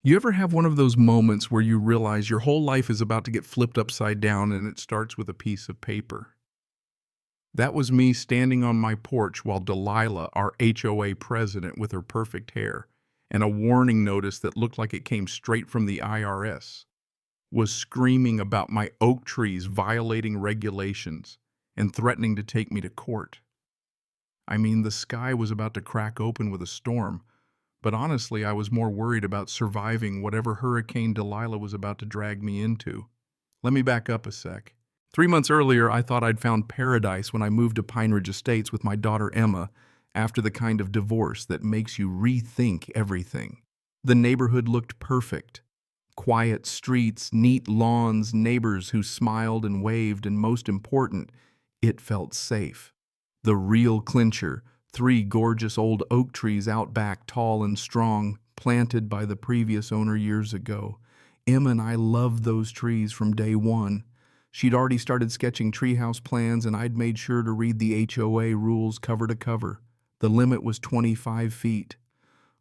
You ever have one of those moments where you realize your whole life is about to get flipped upside down and it starts with a piece of paper? That was me standing on my porch while Delilah, our HOA president with her perfect hair, and a warning notice that looked like it came straight from the IRS, was screaming about my oak trees violating regulations and threatening to take me to court. I mean, the sky was about to crack open with a storm, but honestly, I was more worried about surviving whatever hurricane Delilah was about to drag me into. Let me back up a sec. 3 months earlier, I thought I'd found paradise when I moved to Pine Ridge Estates with my daughter Emma after the kind of divorce that makes you rethink everything. The neighborhood looked perfect. Quiet streets, neat lawns, neighbors who smiled and waved, and most important, it felt safe. The real clincher: 3 gorgeous old oak trees out back, tall and strong, planted by the previous owner years ago. Emma and I loved those trees from day one. She'd already started sketching treehouse plans, and I'd made sure to read the HOA rules cover to cover. The limit was 25 feet.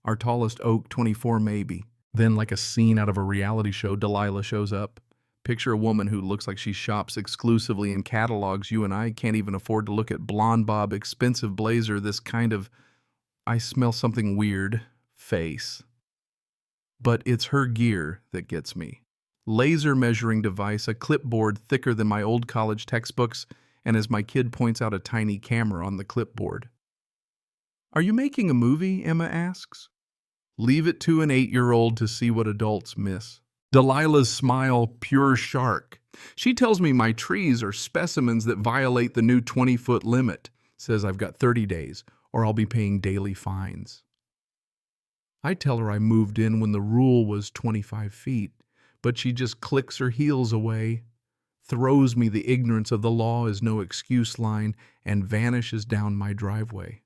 Our tallest oak, 24 maybe. Then, like a scene out of a reality show, Delilah shows up. Picture a woman who looks like she shops exclusively in catalogs. You and I can't even afford to look at Blonde Bob expensive blazer, this kind of "I smell something weird" face. But it's her gear that gets me. Laser measuring device, a clipboard thicker than my old college textbooks, and as my kid points out, a tiny camera on the clipboard. "Are you making a movie?" Emma asks. Leave it to an 8-year-old to see what adults miss. Delilah's smile, pure shark. She tells me my trees are specimens that violate the new 20-foot limit. Says I've got 30 days, or I'll be paying daily fines. I tell her I moved in when the rule was 25 feet, but she just clicks her heels away, throws me the ignorance of the law is no excuse line, and vanishes down my driveway.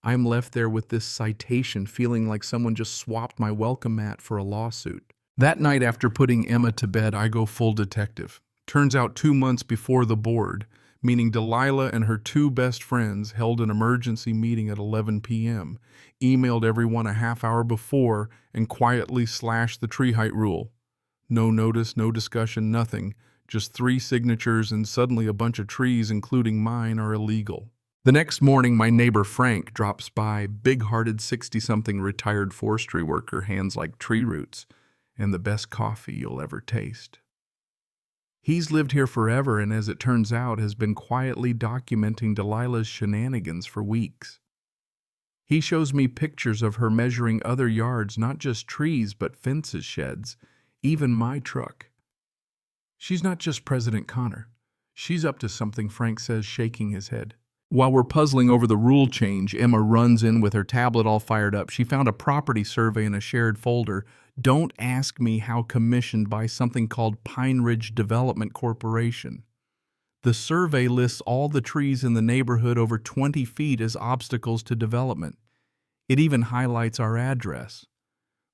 I'm left there with this citation, feeling like someone just swapped my welcome mat for a lawsuit. That night, after putting Emma to bed, I go full detective. Turns out 2 months before the board, meaning Delilah and her 2 best friends held an emergency meeting at 11 p.m., emailed everyone a half hour before, and quietly slashed the tree height rule. No notice, no discussion, nothing. Just 3 signatures, and suddenly a bunch of trees, including mine, are illegal. The next morning, my neighbor Frank drops by, big-hearted 60-something retired forestry worker, hands like tree roots, and the best coffee you'll ever taste. He's lived here forever, and as it turns out, has been quietly documenting Delilah's shenanigans for weeks. He shows me pictures of her measuring other yards, not just trees, but fences, sheds, even my truck. She's not just President Connor. She's up to something, Frank says, shaking his head. While we're puzzling over the rule change, Emma runs in with her tablet all fired up. She found a property survey in a shared folder. Don't ask me how, commissioned by something called Pine Ridge Development Corporation. The survey lists all the trees in the neighborhood over 20 feet as obstacles to development. It even highlights our address.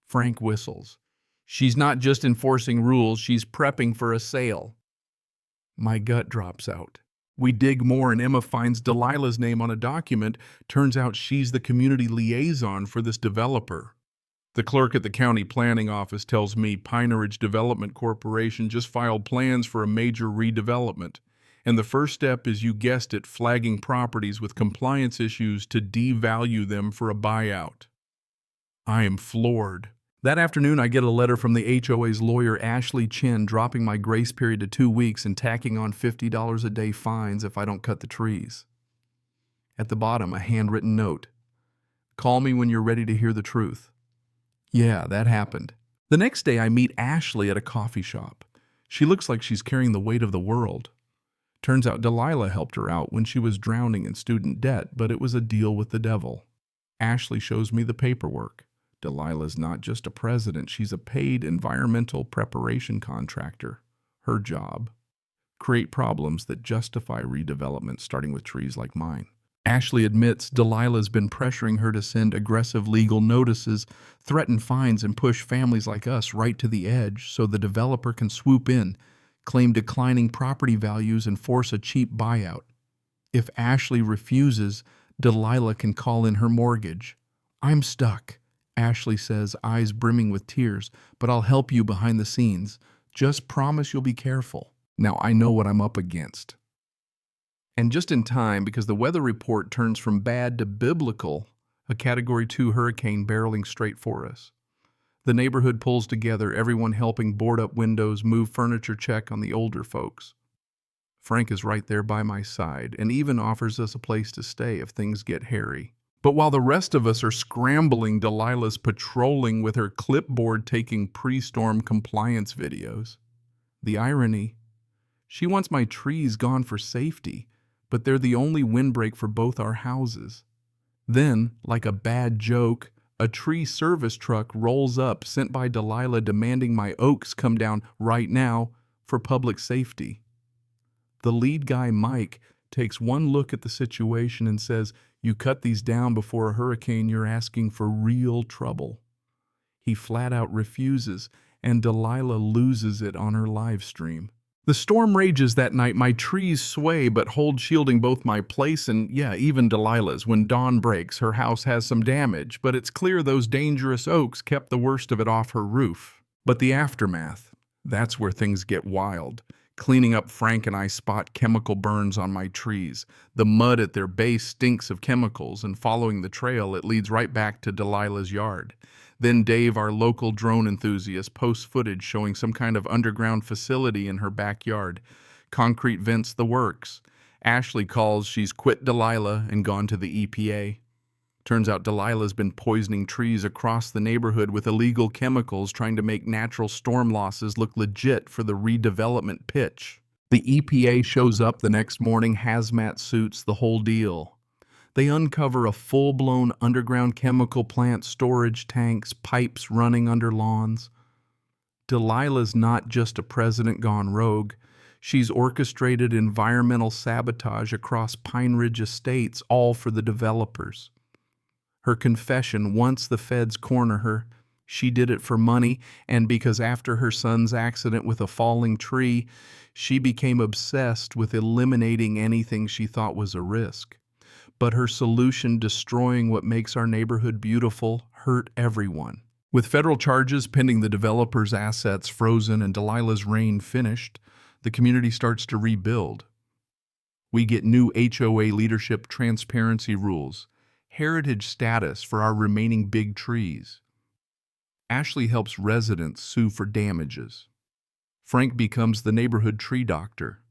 Frank whistles. She's not just enforcing rules, she's prepping for a sale. My gut drops out. We dig more, and Emma finds Delilah's name on a document. Turns out she's the community liaison for this developer. The clerk at the county planning office tells me Pine Ridge Development Corporation just filed plans for a major redevelopment. And the first step is, you guessed it, flagging properties with compliance issues to devalue them for a buyout. I am floored. That afternoon, I get a letter from the HOA's lawyer, Ashley Chin, dropping my grace period to 2 weeks and tacking on $50 a day fines if I don't cut the trees. At the bottom, a handwritten note. Call me when you're ready to hear the truth. Yeah, that happened. The next day, I meet Ashley at a coffee shop. She looks like she's carrying the weight of the world. Turns out Delilah helped her out when she was drowning in student debt, but it was a deal with the devil. Ashley shows me the paperwork. Delilah's not just a president, she's a paid environmental preparation contractor. Her job: create problems that justify redevelopment, starting with trees like mine. Ashley admits Delilah's been pressuring her to send aggressive legal notices, threaten fines, and push families like us right to the edge so the developer can swoop in, claim declining property values, and force a cheap buyout. If Ashley refuses, Delilah can call in her mortgage. I'm stuck. Ashley says, eyes brimming with tears, but I'll help you behind the scenes. Just promise you'll be careful. Now I know what I'm up against. And just in time, because the weather report turns from bad to biblical, a Category 2 hurricane barreling straight for us. The neighborhood pulls together, everyone helping board up windows, move furniture, check on the older folks. Frank is right there by my side and even offers us a place to stay if things get hairy. But while the rest of us are scrambling, Delilah's patrolling with her clipboard taking pre-storm compliance videos. The irony, she wants my trees gone for safety, but they're the only windbreak for both our houses. Then, like a bad joke, a tree service truck rolls up, sent by Delilah, demanding my oaks come down right now for public safety. The lead guy, Mike, takes one look at the situation and says, "You cut these down before a hurricane, you're asking for real trouble." He flat out refuses, and Delilah loses it on her live stream. The storm rages that night. My trees sway but hold, shielding both my place and, even Delilah's. When dawn breaks, her house has some damage, but it's clear those dangerous oaks kept the worst of it off her roof. But the aftermath, that's where things get wild. Cleaning up, Frank and I spot chemical burns on my trees. The mud at their base stinks of chemicals, and following the trail, it leads right back to Delilah's yard. Then Dave, our local drone enthusiast, posts footage showing some kind of underground facility in her backyard. Concrete vents, the works. Ashley calls she's quit Delilah and gone to the EPA. Turns out Delilah's been poisoning trees across the neighborhood with illegal chemicals, trying to make natural storm losses look legit for the redevelopment pitch. The EPA shows up the next morning, hazmat suits, the whole deal. They uncover a full-blown underground chemical plant, storage tanks, pipes running under lawns. Delilah's not just a president gone rogue. She's orchestrated environmental sabotage across Pine Ridge estates, all for the developers. Her confession, once the feds corner her, she did it for money, and because after her son's accident with a falling tree, she became obsessed with eliminating anything she thought was a risk. But her solution, destroying what makes our neighborhood beautiful, hurt everyone. With federal charges pending, the developer's assets frozen, and Delilah's reign finished, the community starts to rebuild. We get new HOA leadership, transparency rules, heritage status for our remaining big trees. Ashley helps residents sue for damages. Frank becomes the neighborhood tree doctor.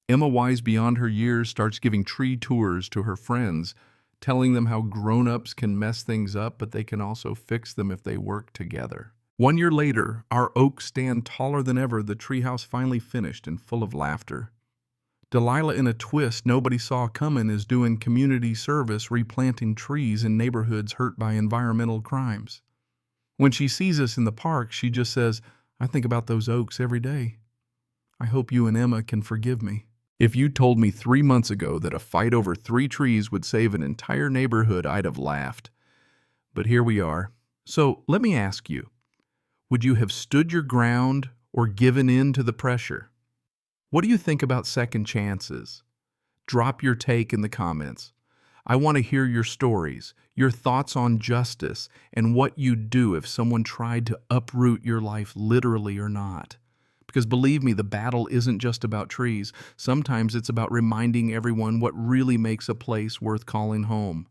Emma, wise beyond her years, starts giving tree tours to her friends, telling them how grown-ups can mess things up, but they can also fix them if they work together. 1 year later, our oaks stand taller than ever, the treehouse finally finished and full of laughter. Delilah, in a twist nobody saw coming, is doing community service, replanting trees in neighborhoods hurt by environmental crimes. When she sees us in the park, she just says, "I think about those oaks every day. I hope you and Emma can forgive me." If you told me 3 months ago that a fight over 3 trees would save an entire neighborhood, I'd have laughed. But here we are. So let me ask you, would you have stood your ground or given in to the pressure? What do you think about second chances? Drop your take in the comments. I want to hear your stories, your thoughts on justice, and what you'd do if someone tried to uproot your life, literally or not. Because believe me, the battle isn't just about trees. Sometimes it's about reminding everyone what really makes a place worth calling home.